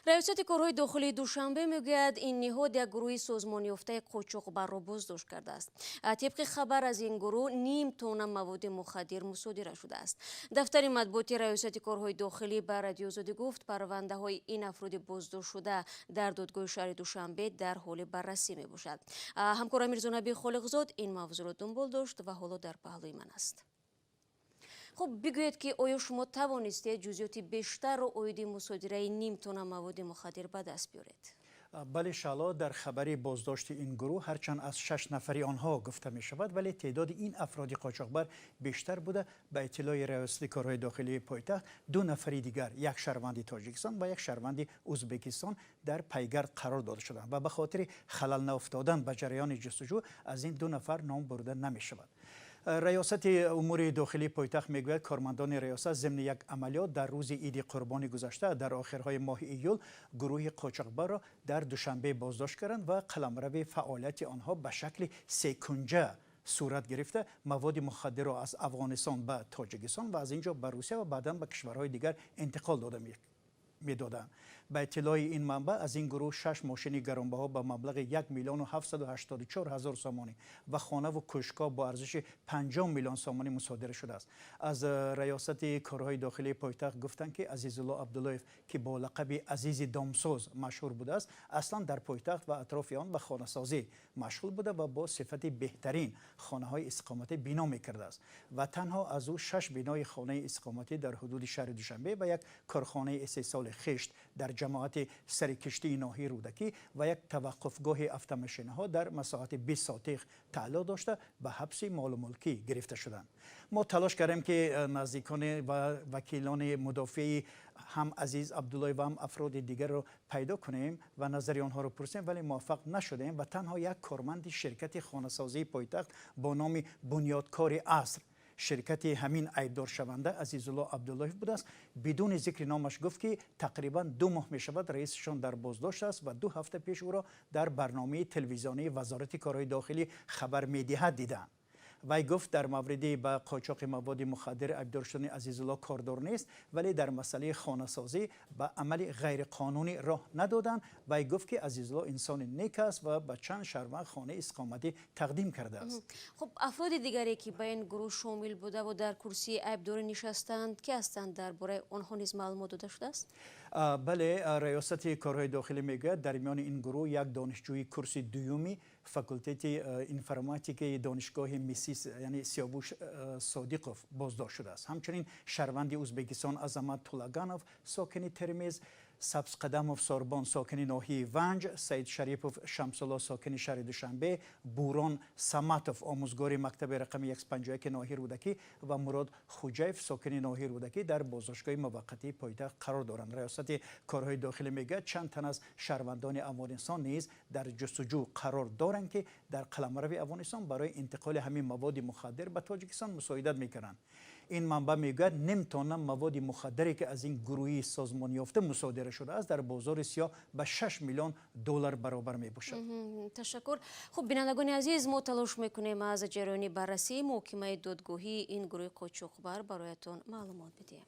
ریاست کارهای داخلی دوشنبه میگوید این نهاد یک گروه سازمان یافته قاچاقبر را بازداشت کرده است. طبق خبر از این گروه نیم تن مواد مخدر مصادره شده است. دفتر مطبوعاتی ریاست کارهای داخلی به رادیو آزادی گفت پرونده های این افراد بازداشت شده در دادگاه شهر دوشنبه در حال بررسی می باشد. همکارم میرزا خالقزاد این موضوع را دنبال داشت و حالا در پهلوی من است. خب بگویید که آیا شما توانستید جزئیات بیشتر را اویدی مصادره نیم تن مواد مخدر به دست بیارید؟ بله شالا، در خبر بازداشت این گروه هرچند از 6 نفری آنها گفته می شود ولی تعداد این افراد قاچاقبر بیشتر بوده. به اطلاع ریاست کارهای داخلی پایتخت 2 نفری دیگر، یک شهروند تاجیکستان و یک شهروند ازبکستان در پیگرد قرار داده شدند و به خاطر خلل نیفتادن به جریان جستجو از این 2 نفر نام برده نمی شود. ریاست امور داخلی پایتخت میگوید کارمندان ریاست ضمن یک عملیات در روز عید قربانی گذشته در آخرهای ماه ایول گروه قاچاقبر را در دوشنبه بازداشت کردند و قلمرو فعالیت آنها به شکل سه‌کنجه صورت گرفته مواد مخدر را از افغانستان به تاجیکستان و از اینجا به روسیه و بعدا به کشورهای دیگر انتقال داده میدادند. به اطلاع این منبع از این گروه 6 ماشین گرانبها با مبلغ 1,784,000 سامانی و خانه و کشکا با ارزش 50 میلیون سامانی مصادره شده است. از ریاست کارهای داخلی پایتخت گفتند که عزیزالله عبداللهیف که با لقب عزیز دامساز مشهور بوده است اصلا در پایتخت و اطراف آن به خانه سازی مشغول بوده و با صفت بهترین خانه های اقامتی بنا میکرده است و تنها از او 6 بنای خانه اقامتی در حدود شهر دوشنبه و یک کارخانه استحصال خشت در جماعت سرکشتی ناحیه رودکی و یک توقفگاه افت ها در مساحت 20 ساتق تعلق داشته به حبس مال و ملکی گرفته شدند. ما تلاش کردیم که نزدیکان و وکیلان مدافع هم عزیز عبدالله و هم افراد دیگر رو پیدا کنیم و نظر آنها رو پرسیم ولی موفق نشدیم و تنها یک کارمند شرکت خانه‌سازی پایتخت با نام بنیادکار عصر، شرکت همین عیبدار شونده عزیزالله عبداللهیف بوده است، بدون ذکر نامش گفت که تقریبا 2 ماه می شود رئیسشان در بازداشت است و 2 هفته پیش او را در برنامه تلویزیونی وزارت کارهای داخلی خبر میدهد دیدند. وی گفت در مورد به قاچاق مواد مخدر عیبدار شدن عزیزالله کاردار نیست ولی در مسئله خانه سازی به عمل غیر قانونی راه ندادند. وی گفت که عزیزالله انسان نیک است و به چند شهروند خانه اقامتی تقدیم کرده است. خب افراد دیگری که به این گروه شامل بوده و در کرسی عیبداری نشستند که هستند درباره آنها نیز معلومات داده شده است؟ بله، ریاست کارهای داخلی میگوید در میان این گروه یک دانشجوی کرسی دومی فاکولته انفرماتیک دانشگاه میسیس یعنی سیاوش صادقوف بازداشت شده است. همچنین شهروند ازبکستان عظمت طولگانوف ساکن ترمیز، سبز قدموف ساربان ساکن ناحیه ونج، سید شریفوف شمسالله ساکن شهر دوشنبه، بوران سماتوف آموزگار مکتب رقم 151 ناحیه رودکی و مراد خوجیف ساکن ناحیه رودکی در بازداشتگاه موقتی پایتخت قرار دارند. ریاست کارهای داخلی میگه چند تن از شهروندان افغانستان نیز در جستجو قرار دارند که در قلمرو افغانستان برای انتقال همین مواد مخدر به تاجیکستان مساعدت میکنند. این منبع میگوید نیم تن مواد مخدری که از این گروهی سازمان یافته مصادره شده است در بازار سیاه به 6 میلیون دلار برابر می باشد. تشکر. خب بینندگان عزیز، ما تلاش میکنیم از جریان بررسی محکمه دادگاهی این گروه قاچاقبر برایتان معلومات بدیم.